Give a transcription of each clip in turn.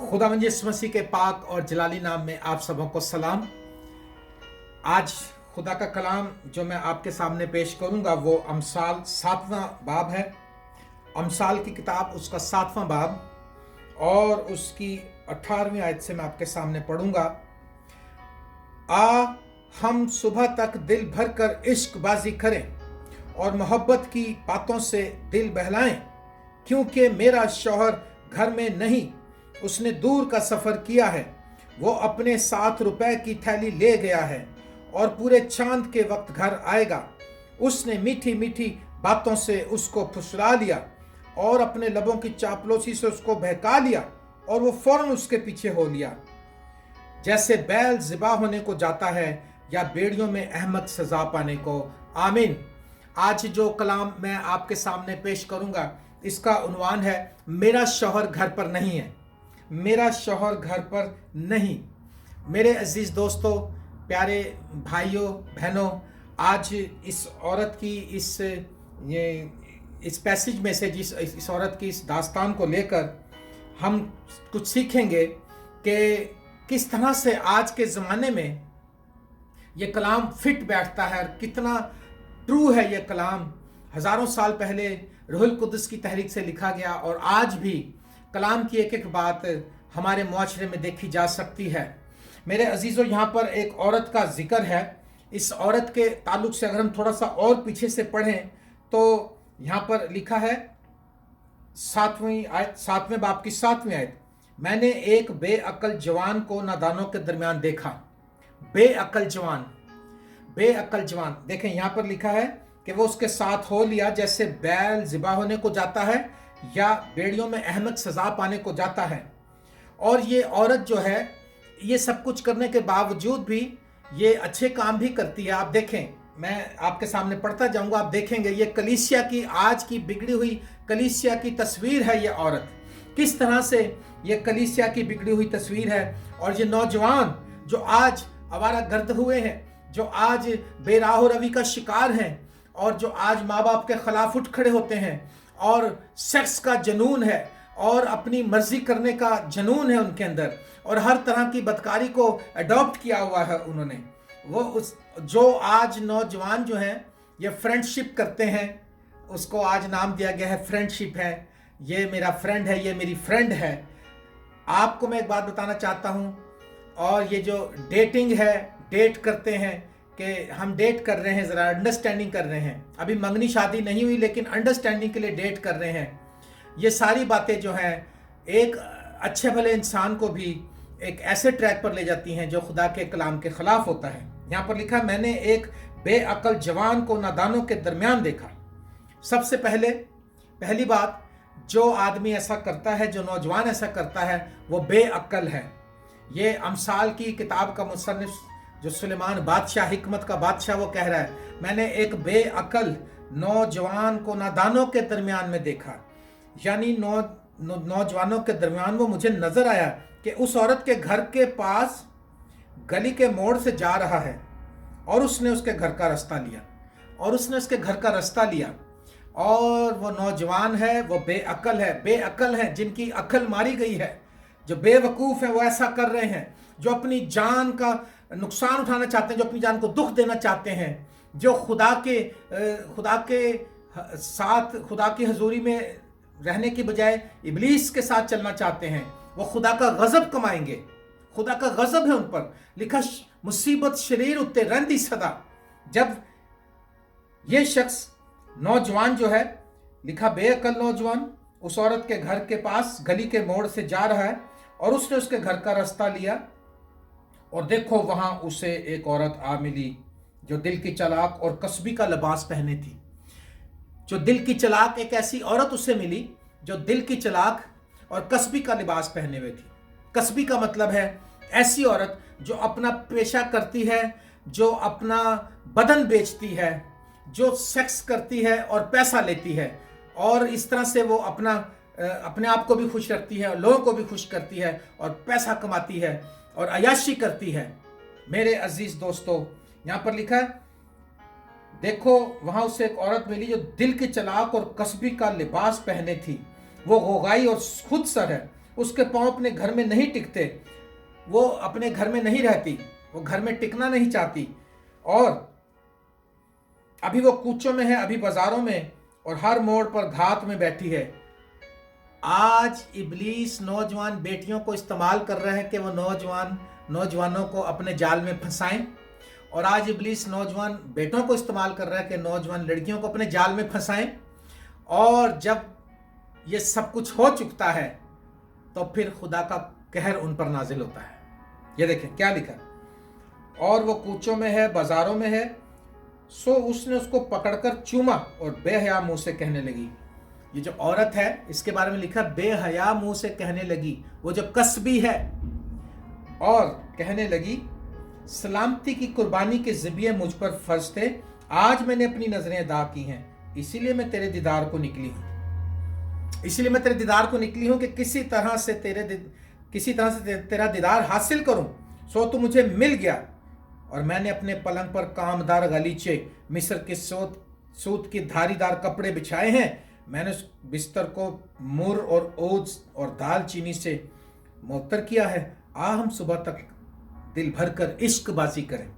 खुदावंद यीशु मसीह के पाक और जलाली नाम में आप सबों को सलाम। आज खुदा का कलाम जो मैं आपके सामने पेश करूंगा वो अमसाल 7वां बाब है। अमसाल की किताब उसका 7वां बाब और उसकी 18वीं आयत से मैं आपके सामने पढ़ूंगा। हम सुबह तक दिल भर कर इश्कबाजी करें और मोहब्बत की बातों से दिल बहलाएं, क्योंकि मेरा शौहर घर में नहीं, उसने दूर का सफर किया है। वो अपने 7 रुपए की थैली ले गया है और पूरे चांद के वक्त घर आएगा। उसने मीठी मीठी बातों से उसको फुसला लिया और अपने लबों की चापलूसी से उसको बहका लिया और वो फौरन उसके पीछे हो लिया। जैसे बैल ज़िबा होने को जाता है या बेड़ियों में अहमद सजा पाने को। आमीन। आज जो कलाम मैं आपके सामने पेश करूंगा इसका उन्वान है, मेरा शौहर घर पर नहीं है। मेरा शौहर घर पर नहीं। मेरे अजीज दोस्तों, प्यारे भाइयों बहनों, आज इस औरत की इस पैसेज में से इस औरत की इस दास्तान को लेकर हम कुछ सीखेंगे कि किस तरह से आज के ज़माने में ये कलाम फिट बैठता है और कितना ट्रू है। ये कलाम हज़ारों साल पहले रूहुल कुद्दुस की तहरीक से लिखा गया और आज भी कलाम की एक एक बात हमारे मुआशरे में देखी जा सकती है। मेरे अजीज़ों, यहाँ पर एक औरत का जिक्र है। इस औरत के ताल्लुक से अगर हम थोड़ा सा और पीछे से पढ़ें तो यहाँ पर लिखा है 7वें बाब की 7वीं आयत, मैंने एक बेअक्ल जवान को नादानों के दरमियान देखा। बेअक्ल जवान देखें, यहाँ पर लिखा है कि वो उसके साथ हो लिया जैसे बैल ज़िबा होने को जाता है या बेड़ियों में अहमद सजा पाने को जाता है। और ये औरत जो है ये सब कुछ करने के बावजूद भी ये अच्छे काम भी करती है। आप देखें, मैं आपके सामने पढ़ता जाऊंगा, आप देखेंगे ये कलीसिया की, आज की बिगड़ी हुई कलीसिया की तस्वीर है। ये औरत किस तरह से ये कलीसिया की बिगड़ी हुई तस्वीर है। और ये नौजवान जो आज आवारा गर्द हुए हैं, जो आज बेराह रवि का शिकार हैं और जो आज माँ बाप के खिलाफ उठ खड़े होते हैं और सेक्स का जुनून है और अपनी मर्जी करने का जुनून है उनके अंदर और हर तरह की बदकारी को अडॉप्ट किया हुआ है उन्होंने। वो जो आज नौजवान जो हैं ये फ्रेंडशिप करते हैं, उसको आज नाम दिया गया है फ्रेंडशिप है। ये मेरा फ्रेंड है, ये मेरी फ्रेंड है। आपको मैं एक बात बताना चाहता हूँ, और ये जो डेटिंग है, डेट करते हैं कि हम डेट कर रहे हैं, ज़रा अंडरस्टैंडिंग कर रहे हैं, अभी मंगनी शादी नहीं हुई लेकिन अंडरस्टैंडिंग के लिए डेट कर रहे हैं। ये सारी बातें जो हैं एक अच्छे भले इंसान को भी एक ऐसे ट्रैक पर ले जाती हैं जो खुदा के कलाम के खिलाफ होता है। यहाँ पर लिखा, मैंने एक बेअक्ल जवान को नादानों के दरमियान देखा। सबसे पहली बात, जो आदमी ऐसा करता है, जो नौजवान ऐसा करता है, वो बेअक्ल है। ये अमसाल की किताब का मुसन्निफ जो सुलेमान बादशाह, हिकमत का बादशाह, वो कह रहा है, मैंने एक बेअक्ल नौजवान को नादानों के दरमियान में देखा। यानी नौजवानों के दरमियान वो मुझे नजर आया कि उस औरत के घर के पास गली के मोड़ से जा रहा है और उसने उसके घर का रास्ता लिया और वो नौजवान है, वो बेअक्ल है जिनकी अक्ल मारी गई है, जो बेवकूफ़ हैं, वो ऐसा कर रहे हैं, जो अपनी जान का नुकसान उठाना चाहते हैं, जो अपनी जान को दुख देना चाहते हैं, जो खुदा के साथ, खुदा की हजूरी में रहने की बजाय इब्लीस के साथ चलना चाहते हैं। वो खुदा का गजब कमाएंगे, खुदा का गजब है उन पर। लिखा, मुसीबत शरीर उत्ते रहंदी सदा। जब ये शख्स नौजवान जो है, लिखा बेअक्ल नौजवान उस औरत के घर के पास गली के मोड़ से जा रहा है और उसने उसके घर का रास्ता लिया और देखो वहां उसे एक औरत आ मिली जो दिल की चालाक और कस्बी का लिबास पहने थी। जो दिल की चालाक, एक ऐसी औरत उसे मिली जो दिल की चालाक और कस्बी का लिबास पहने हुए थी। कस्बी का मतलब है ऐसी औरत जो अपना पेशा करती है, जो अपना बदन बेचती है, जो सेक्स करती है और पैसा लेती है और इस तरह से वो अपने आप को भी खुश रखती है और लोगों को भी खुश करती है और पैसा कमाती है और अयाशी करती है। मेरे अजीज दोस्तों, यहाँ पर लिखा है, देखो वहां उसे एक औरत मिली जो दिल की चालाक और कस्बी का लिबास पहने थी। वो गोगाई और खुद सर है उसके पाँव अपने घर में नहीं टिकते, वो अपने घर में नहीं रहती, वो घर में टिकना नहीं चाहती, और अभी वो कूचों में है, अभी बाजारों में, और हर मोड़ पर घात में बैठी है। आज इब्लीस नौजवान बेटियों को इस्तेमाल कर रहे हैं कि वो नौजवानों को अपने जाल में फंसाएं, और आज इब्लीस नौजवान बेटों को इस्तेमाल कर रहा है कि नौजवान लड़कियों को अपने जाल में फंसाएं। और जब ये सब कुछ हो चुकता है तो फिर खुदा का कहर उन पर नाजिल होता है। ये देखें क्या लिखा, और वो कूचों में है, बाजारों में है, सो उसने उसको पकड़कर चूमा और बेहया मुंह से कहने लगी। ये जो औरत है इसके बारे में लिखा बेहया मुंह से कहने लगी, वो जो कसबी है, और कहने लगी सलामती की कुर्बानी के ज़िबिये मुझ पर फर्ज थे, आज मैंने अपनी नजरें अदा की हैं, इसीलिए मैं तेरे दीदार को निकली हूं, इसलिए मैं तेरे दीदार को निकली हूं कि किसी तरह से तेरा दीदार हासिल करूं। सो तू मुझे मिल गया, और मैंने अपने पलंग पर कामदार गलीचे मिस्र के सूत की धारीदार कपड़े बिछाए हैं। मैंने उस बिस्तर को मुर और ओज और दालचीनी से मुअत्तर किया है। आ हम सुबह तक दिल भर कर इश्कबाजी करें,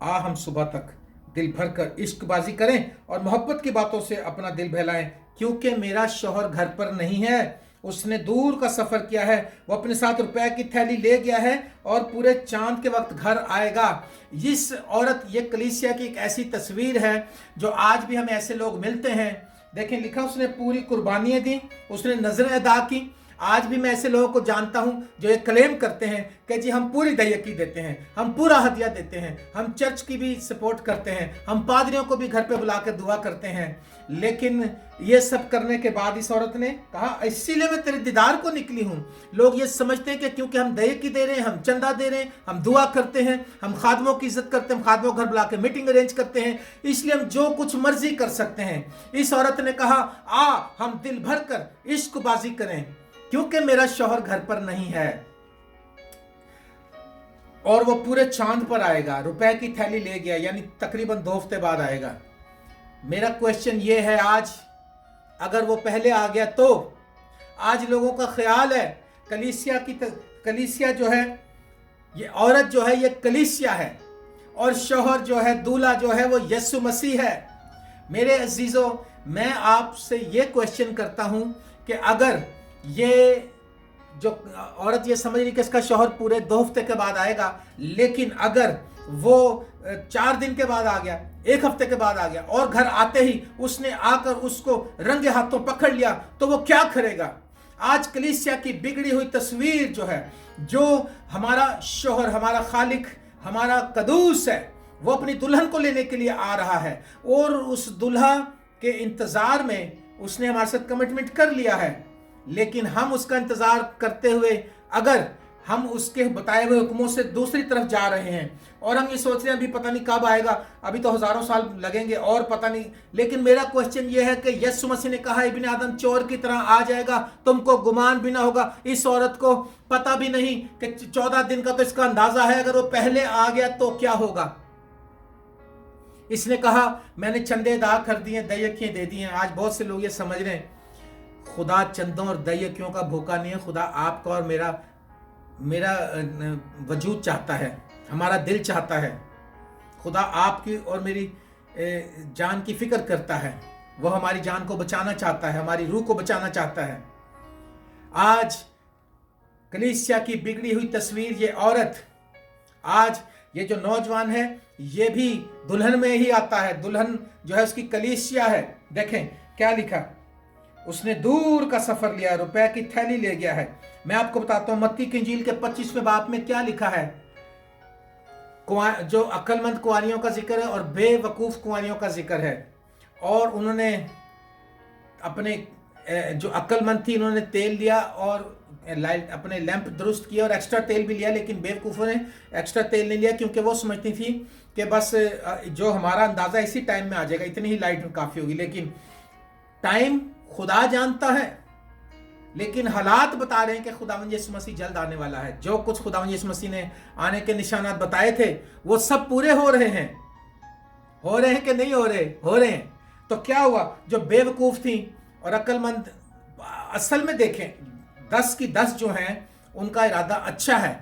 आ हम सुबह तक दिल भर कर इश्कबाजी करें और मोहब्बत की बातों से अपना दिल बहलाएं, क्योंकि मेरा शौहर घर पर नहीं है, उसने दूर का सफ़र किया है, वो अपने साथ रुपए की थैली ले गया है और पूरे चांद के वक्त घर आएगा। इस औरत, ये कलीसिया की एक ऐसी तस्वीर है जो आज भी हमें ऐसे लोग मिलते हैं। देखें लिखा, उसने पूरी कुर्बानियाँ दी, उसने नजरें अदा की। आज भी मैं ऐसे लोगों को जानता हूं जो ये क्लेम करते हैं कि जी हम पूरी दयकी देते हैं, हम पूरा हदिया देते हैं, हम चर्च की भी सपोर्ट करते हैं, हम पादरियों को भी घर पे बुला के दुआ करते हैं। लेकिन ये सब करने के बाद इस औरत ने कहा इसीलिए मैं तेरे दीदार को निकली हूं। लोग ये समझते हैं कि क्योंकि हम दयकी दे रहे हैं, हम चंदा दे रहे हैं, हम दुआ करते हैं, हम खादमों की इज्जत करते हैं, हम खादमों को घर बुला के मीटिंग अरेंज करते हैं, इसलिए हम जो कुछ मर्जी कर सकते हैं। इस औरत ने कहा आ हम दिल भर कर इश्कबाजी करें, क्योंकि मेरा शौहर घर पर नहीं है और वो पूरे चांद पर आएगा, रुपए की थैली ले गया, यानी तकरीबन 2 हफ्ते बाद आएगा। मेरा क्वेश्चन ये है, आज अगर वो पहले आ गया तो आज लोगों का ख्याल है कलीसिया जो है, ये औरत जो है ये कलीसिया है, और शौहर जो है, दूल्हा जो है वो यीशु मसीह है। मेरे अजीजों, मैं आपसे ये क्वेश्चन करता हूं कि अगर ये जो औरत ये समझ रही कि इसका शौहर पूरे 2 हफ्ते के बाद आएगा, लेकिन अगर वो 4 दिन के बाद आ गया, 1 हफ्ते के बाद आ गया, और घर आते ही उसने आकर उसको रंगे हाथों पकड़ लिया, तो वो क्या करेगा? आज कलीसिया की बिगड़ी हुई तस्वीर जो है, जो हमारा शौहर, हमारा खालिक, हमारा कदूस है, वो अपनी दुल्हन को लेने के लिए आ रहा है, और उस दुल्हा के इंतजार में उसने हमारे साथ कमिटमेंट कर लिया है। लेकिन हम उसका इंतजार करते हुए अगर हम उसके बताए हुए हुक्मों से दूसरी तरफ जा रहे हैं, और हम ये सोच रहे हैं अभी पता नहीं कब आएगा, अभी तो हजारों साल लगेंगे और पता नहीं। लेकिन मेरा क्वेश्चन ये है कि यीशु मसीह ने कहा इब्ने आदम चोर की तरह आ जाएगा, तुमको गुमान भी ना होगा। इस औरत को पता भी नहीं कि 14 दिन का तो इसका अंदाजा है, अगर वो पहले आ गया तो क्या होगा। इसने कहा मैंने चंदे अदा कर दिए, दयकियां दे दी हैं। आज बहुत से लोग ये समझ रहे हैं खुदा चंदों और दयकियों का भूखा नहीं है, खुदा आपका और मेरा वजूद चाहता है, हमारा दिल चाहता है। खुदा आपकी और मेरी जान की फिक्र करता है, वो हमारी जान को बचाना चाहता है, हमारी रूह को बचाना चाहता है। आज कलीसिया की बिगड़ी हुई तस्वीर, ये औरत, आज ये जो नौजवान है, ये भी दुल्हन में ही आता है। दुल्हन जो है उसकी कलीसिया है। देखें क्या लिखा, उसने दूर का सफर लिया, रुपए की थैली ले गया है। मैं आपको बताता हूं मत्ती की इंजील के 25वें बाब में क्या लिखा है। जो अक्लमंद कुंवारियों का जिक्र है और बेवकूफ कुंवारियों का जिक्र है, और उन्होंने अपने जो अक्लमंद थी उन्होंने तेल लिया और अपने लैंप दुरुस्त किया और एक्स्ट्रा तेल भी लिया, लेकिन बेवकूफ़ों ने एक्स्ट्रा तेल नहीं लिया, क्योंकि वो समझती थी कि बस जो हमारा अंदाज़ा इसी टाइम में आ जाएगा, इतनी ही लाइट काफ़ी होगी। लेकिन टाइम खुदा जानता है, लेकिन हालात बता रहे हैं कि खुदावंद यीशु मसीह जल्द आने वाला है। जो कुछ खुदावंद यीशु मसीह ने आने के निशानात बताए थे वो सब पूरे हो रहे हैं। हो रहे हैं कि नहीं हो रहे? हो रहे हैं। तो क्या हुआ, जो बेवकूफ़ थी और अक्लमंद, असल में देखें 10 की 10 जो हैं उनका इरादा अच्छा है।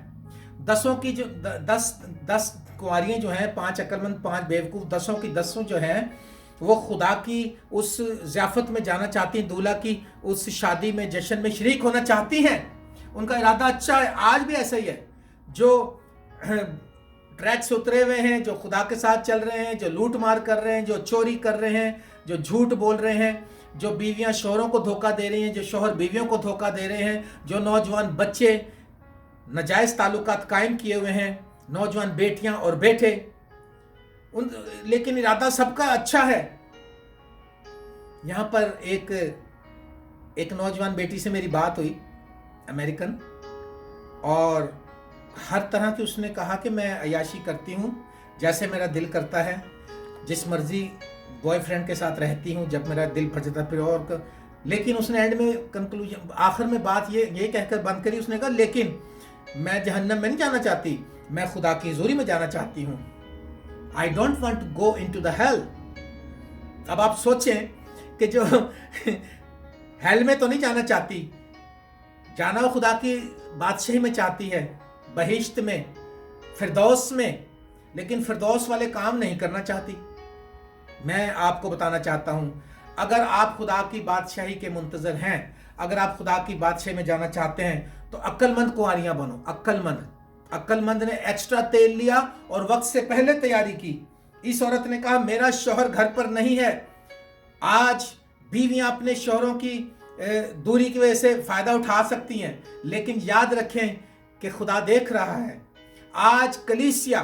10 की जो 10 कुंवारियाँ जो हैं, 5 अक्लमंद 5 बेवकूफ़, 10 की 10 जो हैं वो खुदा की उस ज़ियाफ़त में जाना चाहती हैं, दूल्हा की उस शादी में, जश्न में शरीक होना चाहती हैं। उनका इरादा अच्छा है। आज भी ऐसा ही है। जो ट्रैक से उतरे हुए हैं, जो खुदा के साथ चल रहे हैं, जो लूट मार कर रहे हैं, जो चोरी कर रहे हैं, जो झूठ बोल रहे हैं, जो बीवियां शोहरों को धोखा दे रही हैं, जो शोहर बीवियों को धोखा दे रहे हैं, जो नौजवान बच्चे नाजायज़ ताल्लुकात कायम किए हुए हैं, नौजवान बेटियां और बेटे, लेकिन इरादा सबका अच्छा है। यहाँ पर एक नौजवान बेटी से मेरी बात हुई, अमेरिकन, और हर तरह की उसने कहा कि मैं अय्याशी करती हूँ जैसे मेरा दिल करता है, जिस मर्जी बॉयफ्रेंड के साथ रहती हूँ जब मेरा दिल भर जाता है, फिर और लेकिन उसने एंड में कंक्लूजन, आखिर में बात ये कहकर बंद करी। उसने कहा लेकिन मैं जहन्नम में नहीं जाना चाहती, मैं खुदा की हुजूरी में जाना चाहती हूँ। I don't want to go into the hell. अब आप सोचें कि जो हेल में तो नहीं जाना चाहती, जाना वो खुदा की बादशाही में चाहती है, बहिश्त में, फिरदौस में, लेकिन फिरदौस वाले काम नहीं करना चाहती। मैं आपको बताना चाहता हूं, अगर आप खुदा की बादशाही के मुंतजर हैं, अगर आप खुदा की बादशाही में जाना चाहते हैं, तो अक्लमंद कुंवारियां बनो। अक्लमंद ने एक्स्ट्रा तेल लिया और वक्त से पहले तैयारी की। इस औरत ने कहा मेरा शौहर घर पर नहीं है। आज बीवियां अपने शौहरों की दूरी की वजह से फायदा उठा सकती हैं, लेकिन याद रखें कि खुदा देख रहा है। आज कलीसिया,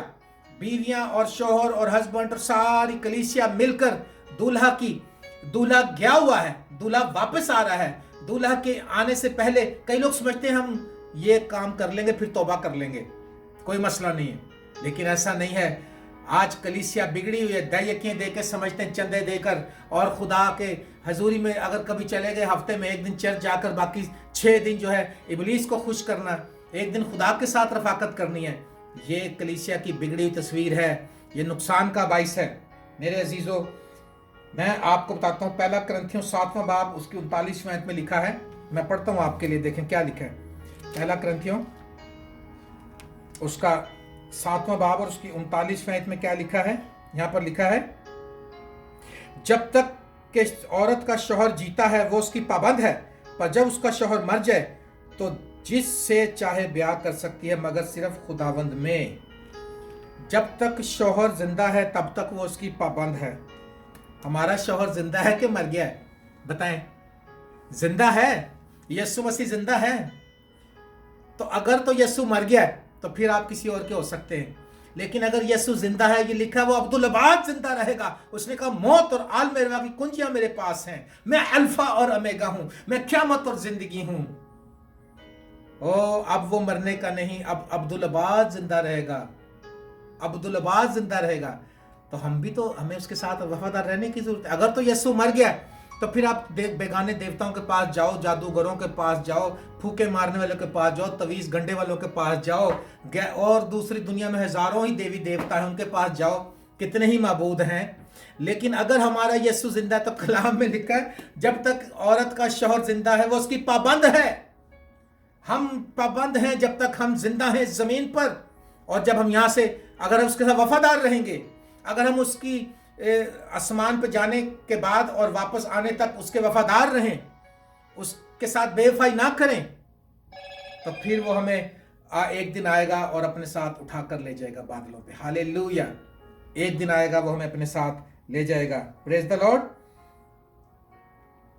बीवियां और शौहर और हस्बैंड और सारी कलीसिया मिलकर दूल्हा गया हुआ है, दूल्हा वापस आ रहा है। दूल्हा के आने से पहले कई लोग समझते हैं हम ये काम कर लेंगे फिर तौबा कर लेंगे, कोई मसला नहीं है, लेकिन ऐसा नहीं है। आज कलीसिया बिगड़ी हुई है, दयकियाँ देकर समझते हैं, चंदे देकर, और खुदा के हजूरी में अगर कभी चले गए हफ्ते में एक दिन चर्च जाकर, बाकी 6 दिन जो है इबलीस को खुश करना, एक दिन खुदा के साथ रफाकत करनी है। ये कलीसिया की बिगड़ी हुई तस्वीर है, ये नुकसान का बाइस है। मेरे अजीजों, मैं आपको बताता हूँ, पहला करंथियों 7वां बाब उसकी 39वें आयत में लिखा है। मैं पढ़ता हूँ आपके लिए, देखें क्या लिखा है। पहला करंथियों उसका 7वां बाब और उसकी 39वें आयत में क्या लिखा है। यहाँ पर लिखा है, जब तक कि औरत का शौहर जीता है वो उसकी पाबंद है, पर जब उसका शौहर मर जाए तो जिससे चाहे ब्याह कर सकती है, मगर सिर्फ खुदावंद में। जब तक शौहर जिंदा है तब तक वो उसकी पाबंद है। हमारा शौहर जिंदा है कि मर गया है? बताएं। जिंदा है, यीशु मसीह जिंदा है। तो अगर तो यीशु मर गया है तो फिर आप किसी और के हो सकते हैं, लेकिन अगर यीशु जिंदा है, ये लिखा है वो अब्दुल अबाद जिंदा रहेगा। उसने कहा मौत और आल मेरवा की कुंजियां मेरे पास हैं, मैं अल्फा और ओमेगा हूं, मैं क़यामत और जिंदगी हूं। ओ, अब वो मरने का नहीं, अब अब्दुल अबाद जिंदा रहेगा, अब्दुल अबाद जिंदा रहेगा। तो हम भी तो, हमें उसके साथ वफादार रहने की जरूरत है। अगर तो यीशु मर गया तो फिर आप बेगाने देवताओं के पास जाओ, जादूगरों के पास जाओ, फूके मारने वालों के पास जाओ, तवीज़ गंडे वालों के पास जाओ, और दूसरी दुनिया में हजारों ही देवी देवता हैं, उनके पास जाओ, कितने ही माबूद हैं। लेकिन अगर हमारा यीशु जिंदा है तो कलाम में लिखा है, जब तक औरत का शौहर जिंदा है वो उसकी पाबंद है। हम पाबंद हैं जब तक हम जिंदा हैं इस जमीन पर, और जब हम यहाँ से अगर हम उसके साथ वफादार रहेंगे, अगर हम उसकी आसमान पे जाने के बाद और वापस आने तक उसके वफादार रहें, उसके साथ बेवफाई ना करें, तो फिर वो हमें एक दिन आएगा और अपने साथ उठा कर ले जाएगा बादलों पे। हालेलुया। एक दिन आएगा वो हमें अपने साथ ले जाएगा। Praise the Lord.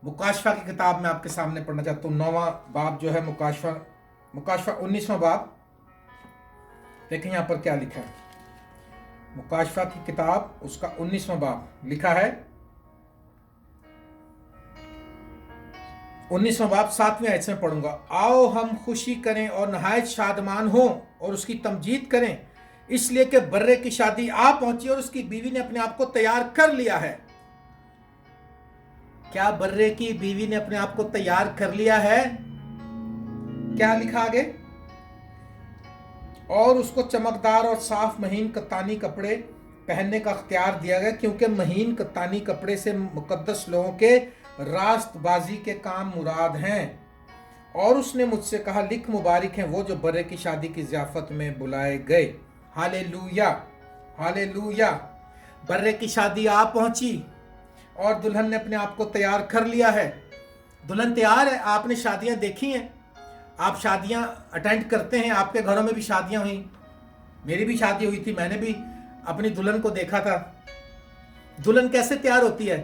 मुकाशफा की किताब में आपके सामने पढ़ना चाहता हूँ, 9वां बाब जो है, मुकाशफा 19वां बाब। देखें यहाँ पर क्या लिखा है। मुकाशफा की किताब उसका 19वां बाब लिखा है, 19वां बाब 7वें आयत से मैं पढ़ूंगा। आओ हम खुशी करें और नहायत शादमान हों और उसकी तमजीद करें, इसलिए कि बर्रे की शादी आ पहुंची और उसकी बीवी ने अपने आप को तैयार कर लिया है। क्या बर्रे की बीवी ने अपने आप को तैयार कर लिया है? क्या लिखा आगे? और उसको चमकदार और साफ महीन कत्तानी कपड़े पहनने का अख्तियार दिया गया, क्योंकि महीन कत्तानी कपड़े से मुकद्दस लोगों के रास्तबाजी के काम मुराद हैं। और उसने मुझसे कहा, लिख, मुबारक हैं वो जो बर्रे की शादी की ज़ियाफत में बुलाए गए। Hallelujah, hallelujah. बर्रे की शादी आ पहुंची और दुल्हन ने अपने आप को तैयार कर लिया है। दुल्हन तैयार है। आपने शादियां देखी हैं, आप शादियां अटेंड करते हैं, आपके घरों में भी शादियां हुई, मेरी भी शादी हुई थी, मैंने भी अपनी दुल्हन को देखा था। दुल्हन कैसे तैयार होती है?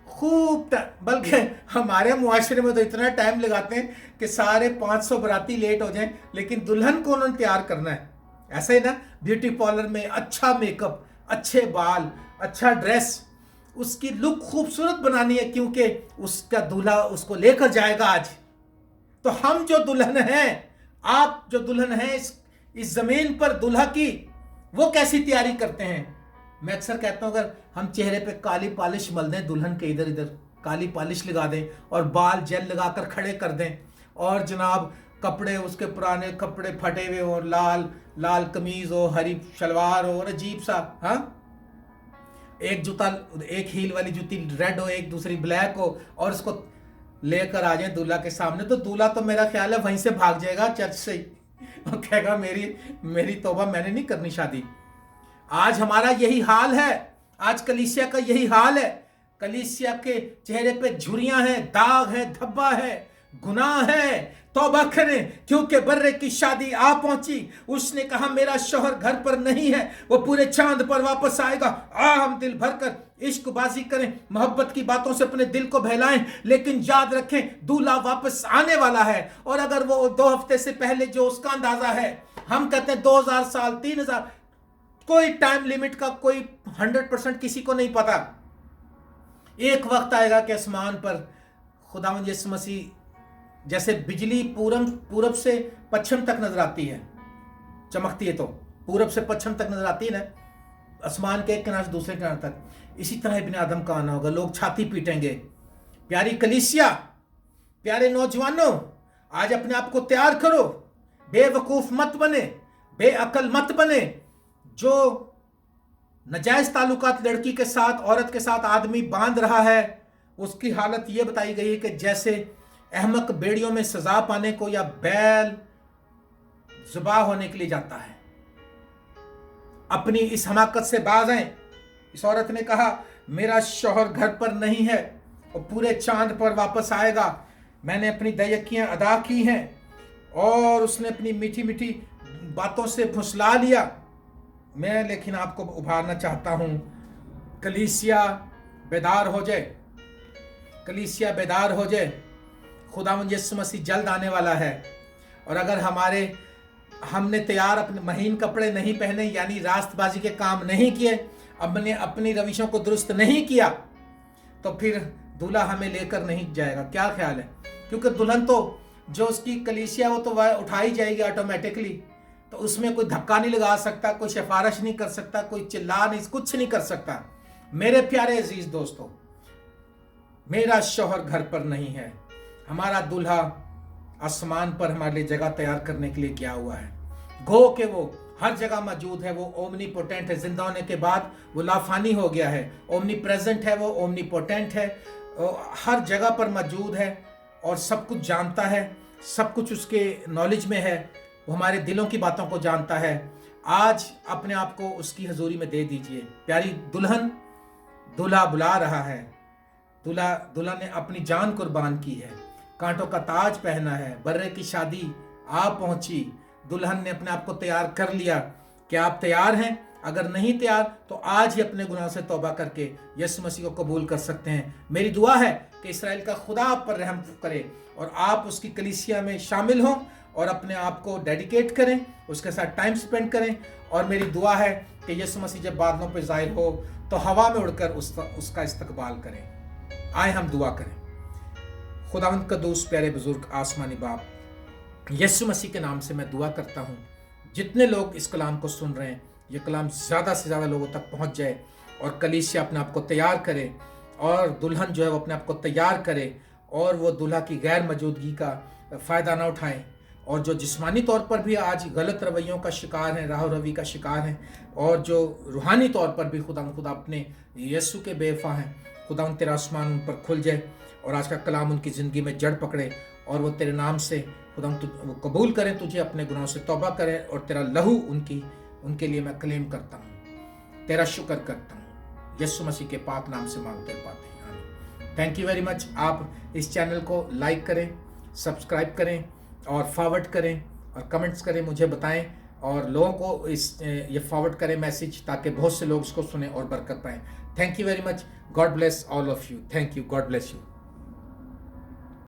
खूब, बल्कि हमारे मुआशरे में तो इतना टाइम लगाते हैं कि सारे 500 बराती लेट हो जाएं, लेकिन दुल्हन को उन्होंने तैयार करना है। ऐसा ही ना, ब्यूटी पार्लर में अच्छा मेकअप, अच्छे बाल, अच्छा ड्रेस, उसकी लुक खूबसूरत बनानी है, क्योंकि उसका दूल्हा उसको लेकर जाएगा आज। तो हम जो दुल्हन हैं, आप जो दुल्हन हैं इस जमीन पर दूल्हा की, वो कैसी तैयारी करते हैं? मैं अक्सर कहता हूं, अगर हम चेहरे पे काली पॉलिश मल दें, दुल्हन के इधर इधर काली पॉलिश लगा दें और बाल जेल लगाकर खड़े कर दें, और जनाब कपड़े उसके पुराने कपड़े फटे हुए हो, लाल लाल कमीज हो, हरी शलवार हो और अजीब सा, हाँ, एक जूता, एक हील वाली जूती रेड हो, एक दूसरी ब्लैक हो, और उसको लेकर आ जाए दूल्हा के सामने, तो दूल्हा तो मेरा ख्याल है वहीं से भाग जाएगा चर्च से ही, और कहेगा मेरी तौबा, मैंने नहीं करनी शादी। आज हमारा यही हाल है, आज कलीसिया का यही हाल है। कलीसिया के चेहरे पे झुर्रियां हैं, दाग है, धब्बा है, गुनाह है। तौबा करें, क्योंकि बर्रे की शादी आ पहुंची। उसने कहा, मेरा शौहर घर पर नहीं है, वो पूरे चांद पर वापस आएगा। हम दिल भरकर इश्कबाजी करें, मोहब्बत की बातों से अपने दिल को बहलाएं, लेकिन याद रखें दूल्हा वापस आने वाला है। और अगर वो 2 हफ्ते से पहले जो उसका अंदाजा है, हम कहते हैं 2000 साल, 3000, कोई टाइम लिमिट का कोई 100% किसी को नहीं पता। एक वक्त आएगा कि आसमान पर खुदावंद यीशु मसीह, जैसे बिजली पूरब से पश्चिम तक नजर आती है, चमकती है, तो पूरब से पश्चिम तक नजर आती है ना, आसमान के एक किनारे से दूसरे किनारे तक, इसी तरह इब्ने आदम का आना होगा। लोग छाती पीटेंगे। प्यारी कलीसिया, प्यारे नौजवानों, आज अपने आप को तैयार करो। बेवकूफ मत बने, बेअकल मत बने। जो नजायज ताल्लुकात लड़की के साथ, औरत के साथ आदमी बांध रहा है, उसकी हालत यह बताई गई है कि जैसे अहमक बेड़ियों में सजा पाने को या बैल जुबा होने के लिए जाता है। अपनी इस हमाकत से बाज आएं। इस औरत ने कहा, मेरा शौहर घर पर नहीं है, वो पूरे चांद पर वापस आएगा। मैंने अपनी दयकियां अदा की हैं, और उसने अपनी मीठी मीठी बातों से फुसला लिया। मैं लेकिन आपको उभारना चाहता हूं, कलीसिया बेदार हो जाए, कलीसिया बेदार हो जाए। खुदावंद यीशु मसीह जल्द आने वाला है, और अगर हमने तैयार अपने महीन कपड़े नहीं पहने, यानी रास्तबाजी के काम नहीं किए, हमने अपनी रविशों को दुरुस्त नहीं किया, तो फिर दूल्हा हमें लेकर नहीं जाएगा। क्या ख्याल है? क्योंकि दुल्हन तो जो उसकी कलीसिया वो तो वह उठाई जाएगी ऑटोमेटिकली, तो उसमें कोई धक्का नहीं लगा सकता, कोई सिफारिश नहीं कर सकता, कोई चिल्ला नहीं, कुछ नहीं कर सकता। मेरे प्यारे अजीज दोस्तों, मेरा शौहर घर पर नहीं है, हमारा दूल्हा आसमान पर हमारे लिए जगह तैयार करने के लिए किया हुआ है। गो के वो हर जगह मौजूद है, वो ओमनी पोटेंट है। जिंदा होने के बाद वो लाफानी हो गया है। ओमनी प्रेजेंट है, वो ओमनी पोटेंट है, हर जगह पर मौजूद है और सब कुछ जानता है, सब कुछ उसके नॉलेज में है। वो हमारे दिलों की बातों को जानता है। आज अपने आप को उसकी हजूरी में दे दीजिए। प्यारी दुल्हन, दूल्हा बुला रहा है। दूल्हा ने अपनी जान कुर्बान की है, कांटों का ताज पहना है, बर्रे की शादी आ पहुंची, दुल्हन ने अपने आप को तैयार कर लिया। क्या आप तैयार हैं? अगर नहीं तैयार तो आज ही अपने गुनाह से तौबा करके यीशु मसीह को कबूल कर सकते हैं। मेरी दुआ है कि इस्राएल का खुदा आप पर रहम करे और आप उसकी कलीसिया में शामिल हों और अपने आप को डेडिकेट करें, उसके साथ टाइम स्पेंड करें। और मेरी दुआ है कि यीशु मसीह जब बादलों पर ज़ाहिर हो तो हवा में उड़कर उसका इस्तकबाल करें। आए हम दुआ करें। खुदावंद कद्दूस प्यारे बुजुर्ग आसमानी बाप, यीशु मसीह के नाम से मैं दुआ करता हूँ, जितने लोग इस कलाम को सुन रहे हैं, ये कलाम ज़्यादा से ज़्यादा लोगों तक पहुँच जाए और कलीसिया अपने आप को तैयार करे और दुल्हन जो है वो अपने आप को तैयार करे और वो दूल्हा की गैर मौजूदगी का फ़ायदा ना उठाएं। और जो जिस्मानी तौर पर भी आज गलत रवैयों का शिकार हैं, राह रवी का शिकार हैं, और जो रूहानी तौर पर भी खुदा अपने यीशु के बेवफा हैं, खुदा तेरा आसमान उन पर खुल जाए और आज का कलाम उनकी ज़िंदगी में जड़ पकड़े और वो तेरे नाम से खुदा वो कबूल करें तुझे, अपने गुनाहों से तौबा करें और तेरा लहू उनके लिए मैं क्लेम करता हूँ, तेरा शुक्र करता हूँ। यीशु मसीह के पाक नाम से मांगते पाते हैं। Thank you very much. आप इस चैनल को लाइक करें, सब्सक्राइब करें और फॉरवर्ड करें और कमेंट्स करें, मुझे बताएं और लोगों को ये फॉरवर्ड करें मैसेज, ताकि बहुत से लोग इसको सुने और बरकत पाएं। Thank you very much. God bless all of you. Thank you. God bless you.